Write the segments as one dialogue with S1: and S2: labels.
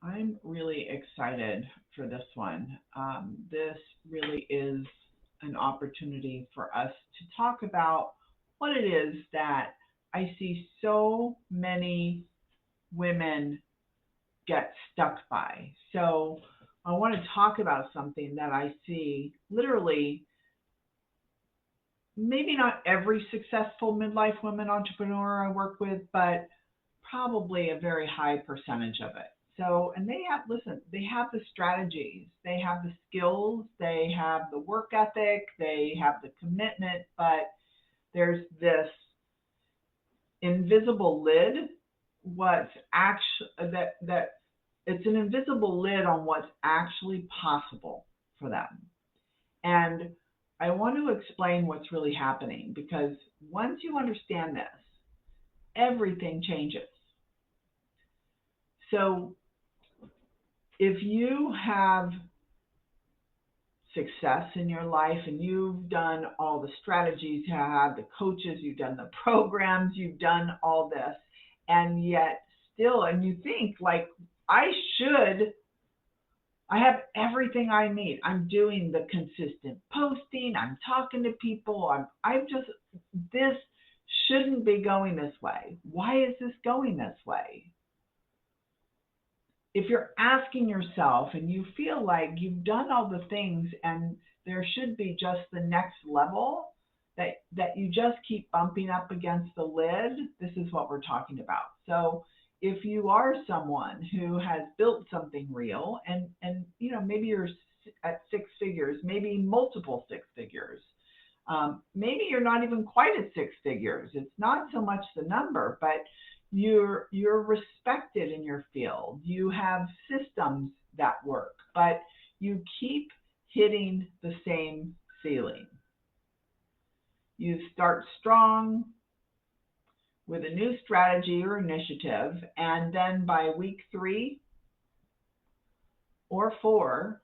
S1: I'm really excited for this one. This really is an opportunity for us to talk about what it is that I see so many women get stuck by. So, I want to talk about something that I see literally, maybe not every successful midlife woman entrepreneur I work with, but probably a very high percentage of it. So, and they have, listen, they have the strategies, they have the skills, they have the work ethic, they have the commitment, but there's this invisible lid, what's actually, that it's an invisible lid on what's actually possible for them. And I want to explain what's really happening because once you understand this, everything changes. So if you have success in your life and you've done all the strategies, you have the coaches, you've done the programs, you've done all this, and yet still, and you think like, I should, I have everything I need. I'm doing the consistent posting, I'm talking to people, I'm just, this shouldn't be going this way. Why is this going this way? If you're asking yourself and you feel like you've done all the things and there should be just the next level, that you just keep bumping up against the lid, this is what we're talking about. So if you are someone who has built something real and maybe you're at six figures, maybe multiple six figures, maybe you're not even quite at six figures. It's not so much the number, but you're respected in your field. You have systems that work, but you keep hitting the same ceiling. You start strong with a new strategy or initiative, and then by week 3 or 4,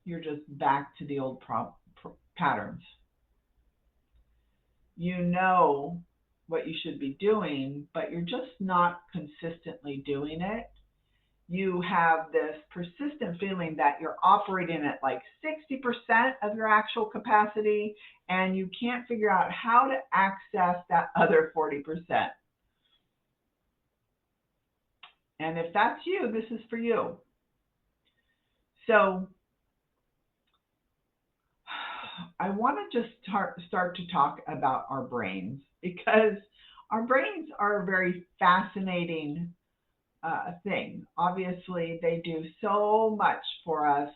S1: you're just back to the old patterns. You know what you should be doing, but you're just not consistently doing it. You have this persistent feeling that you're operating at like 60% of your actual capacity and you can't figure out how to access that other 40%. And if that's you, this is for you. So I want to just start to talk about our brains because our brains are a very fascinating thing. Obviously, they do so much for us.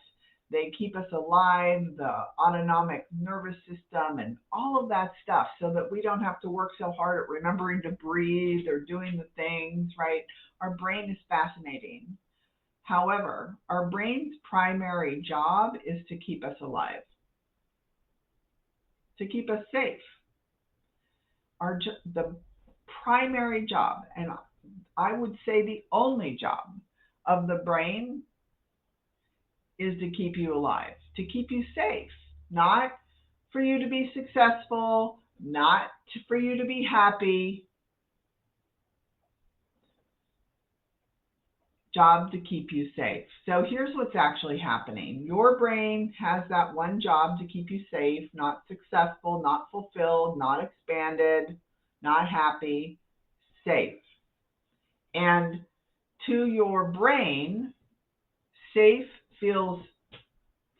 S1: They keep us alive, the autonomic nervous system, and all of that stuff, so that we don't have to work so hard at remembering to breathe or doing the things, right? Our brain is fascinating. However, our brain's primary job is to keep us alive, to keep us safe. The primary job, and I would say the only job of the brain, is to keep you alive, to keep you safe, not for you to be successful, not for you to be happy. Job to keep you safe. So here's what's actually happening. Your brain has that one job to keep you safe, not successful, not fulfilled, not expanded, not happy, safe. And to your brain, safe feels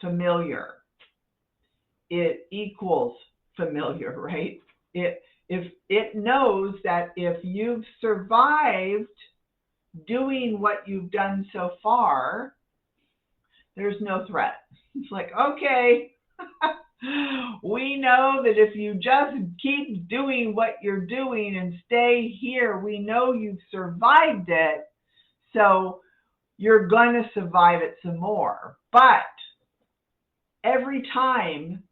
S1: familiar. It equals familiar, right? If it knows that if you've survived doing what you've done so far, there's no threat. It's like, okay, we know that if you just keep doing what you're doing and stay here, we know you've survived it. So you're going to survive it some more. But every time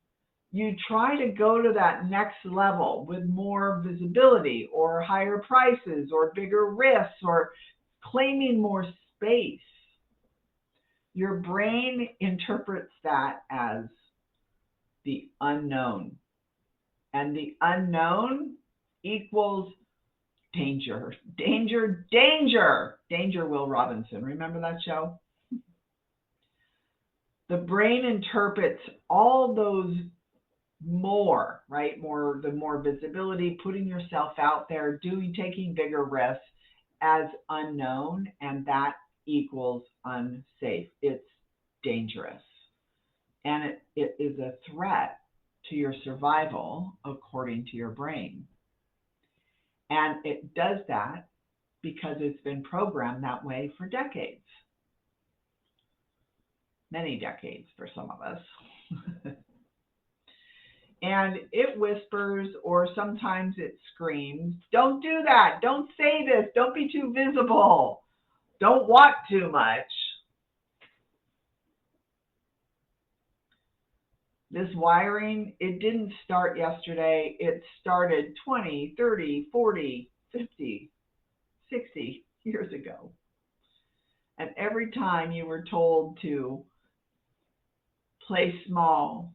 S1: you try to go to that next level with more visibility or higher prices or bigger risks or claiming more space, your brain interprets that as the unknown. And the unknown equals danger, danger, danger, danger, Will Robinson. Remember that show? The brain interprets all those more, right? The more visibility, putting yourself out there, taking bigger risks as unknown, and that equals unsafe. It's dangerous. And it is a threat to your survival, according to your brain. And it does that because it's been programmed that way for decades. Many decades for some of us. And it whispers, or sometimes it screams, don't do that, don't say this, don't be too visible, don't want too much. This wiring, it didn't start yesterday. It started 20, 30, 40, 50, 60 years ago. And every time you were told to play small,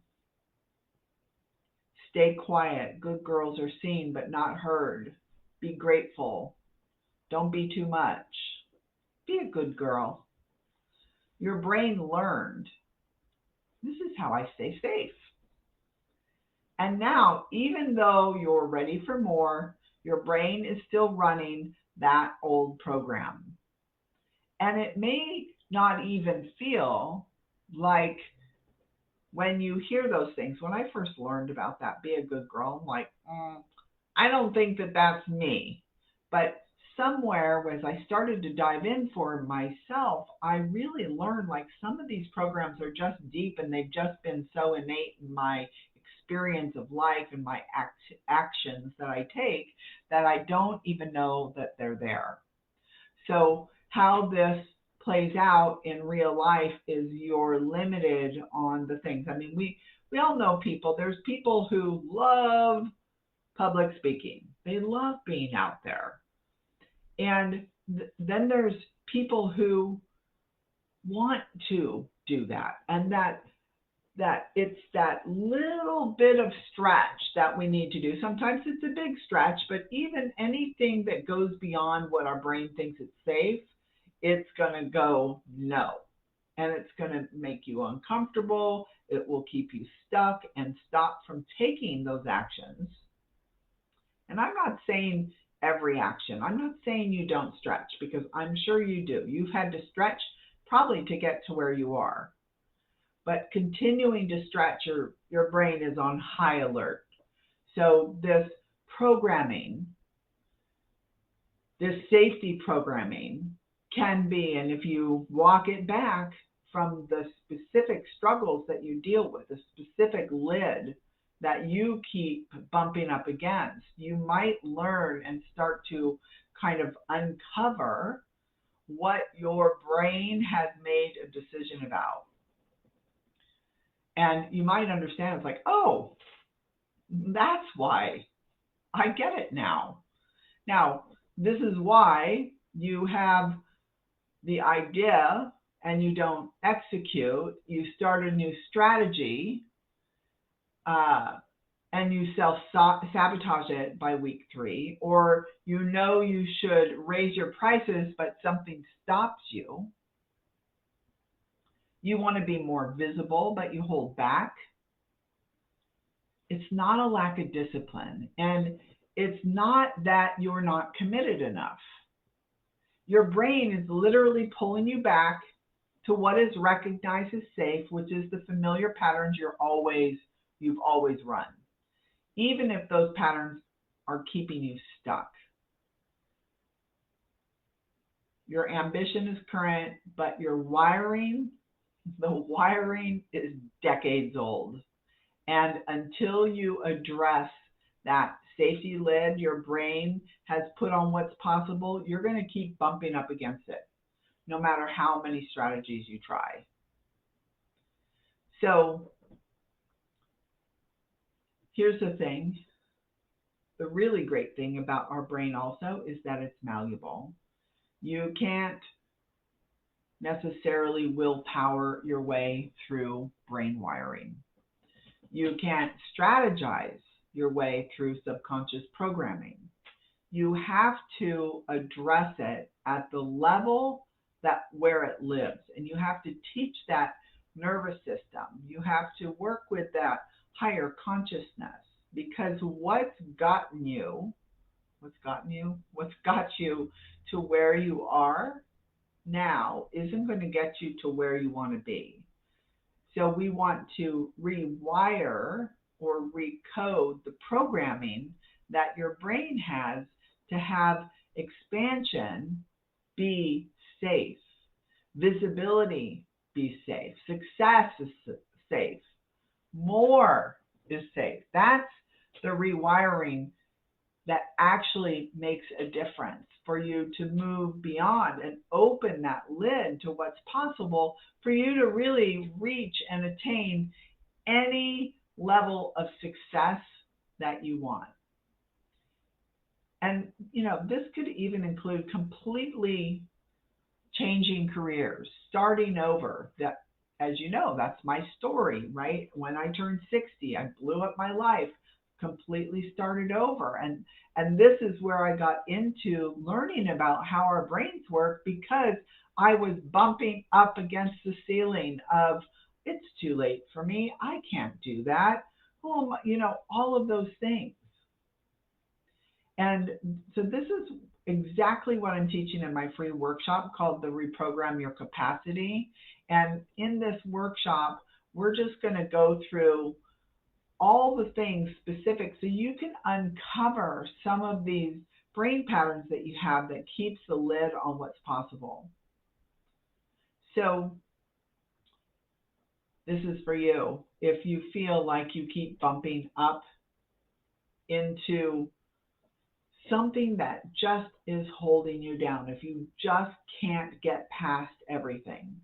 S1: stay quiet, good girls are seen but not heard, be grateful, don't be too much, be a good girl, your brain learned, this is how I stay safe. And now, even though you're ready for more, your brain is still running that old program. And it may not even feel like, when you hear those things, when I first learned about that, be a good girl, I'm like, I don't think that that's me. But somewhere, as I started to dive in for myself, I really learned like some of these programs are just deep, and they've just been so innate in my experience of life and my actions that I take that I don't even know that they're there. So how this plays out in real life is you're limited on the things. I mean, we all know people. There's people who love public speaking. They love being out there. And then there's people who want to do that. And that it's that little bit of stretch that we need to do. Sometimes it's a big stretch, but even anything that goes beyond what our brain thinks it's safe, it's going to go no. And it's going to make you uncomfortable. It will keep you stuck and stop from taking those actions. And I'm not saying every action. I'm not saying you don't stretch, because I'm sure you do. You've had to stretch probably to get to where you are. But continuing to stretch, your brain is on high alert. So this programming, this safety programming can be, and if you walk it back from the specific struggles that you deal with, the specific lid that you keep bumping up against, you might learn and start to kind of uncover what your brain has made a decision about. And you might understand, it's like, oh, that's why. I get it now. Now, this is why you have the idea and you don't execute. You start a new strategy and you self-sabotage it by week 3. Or you know you should raise your prices, but something stops you. You want to be more visible, but you hold back. It's not a lack of discipline. And it's not that you're not committed enough. Your brain is literally pulling you back to what is recognized as safe, which is the familiar patterns you've always run, even if those patterns are keeping you stuck. Your ambition is current, but your wiring, the wiring is decades old. And until you address that safety lid your brain has put on what's possible, you're going to keep bumping up against it, no matter how many strategies you try. So here's the thing. The really great thing about our brain also is that it's malleable. You can't necessarily willpower your way through brain wiring. You can't strategize your way through subconscious programming. you have to address it at the level that where it lives, and you have to teach that nervous system. You have to work with that higher consciousness, because what's got you to where you are now isn't going to get you to where you want to be. So we want to rewire or recode the programming that your brain has to have expansion be safe, visibility be safe, success is safe, more is safe. That's the rewiring that actually makes a difference for you to move beyond and open that lid to what's possible for you to really reach and attain any level of success that you want. And, this could even include completely changing careers, starting over. That, as you know, that's my story, right? When I turned 60, I blew up my life, completely started over. And this is where I got into learning about how our brains work, because I was bumping up against the ceiling of, it's too late for me, I can't do that. Oh, all of those things. And so this is exactly what I'm teaching in my free workshop called the Reprogram Your Capacity. And in this workshop, we're just going to go through all the things specific so you can uncover some of these brain patterns that you have that keeps the lid on what's possible. So this is for you. If you feel like you keep bumping up into something that just is holding you down, if you just can't get past everything.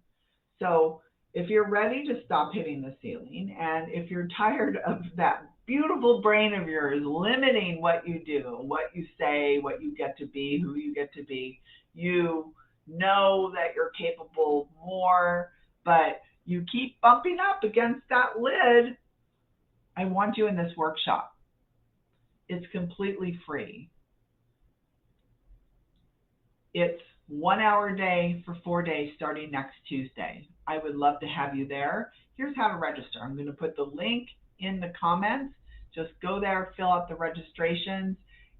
S1: So if you're ready to stop hitting the ceiling, and if you're tired of that beautiful brain of yours limiting what you do, what you say, what you get to be, who you get to be, you know that you're capable of more, but you keep bumping up against that lid, I want you in this workshop. It's completely free. It's 1 hour a day for 4 days starting next Tuesday. I would love to have you there. Here's how to register. I'm going to put the link in the comments. Just go there, fill out the registrations,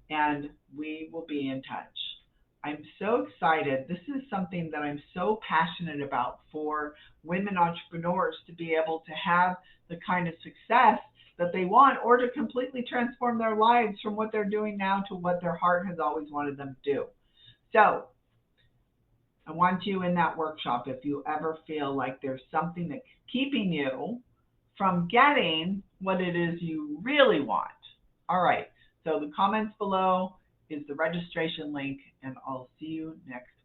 S1: and we will be in touch. I'm so excited. This is something that I'm so passionate about for women entrepreneurs to be able to have the kind of success that they want, or to completely transform their lives from what they're doing now to what their heart has always wanted them to do. So I want you in that workshop if you ever feel like there's something that's keeping you from getting what it is you really want. All right, so the comments below is the registration link, and I'll see you next week.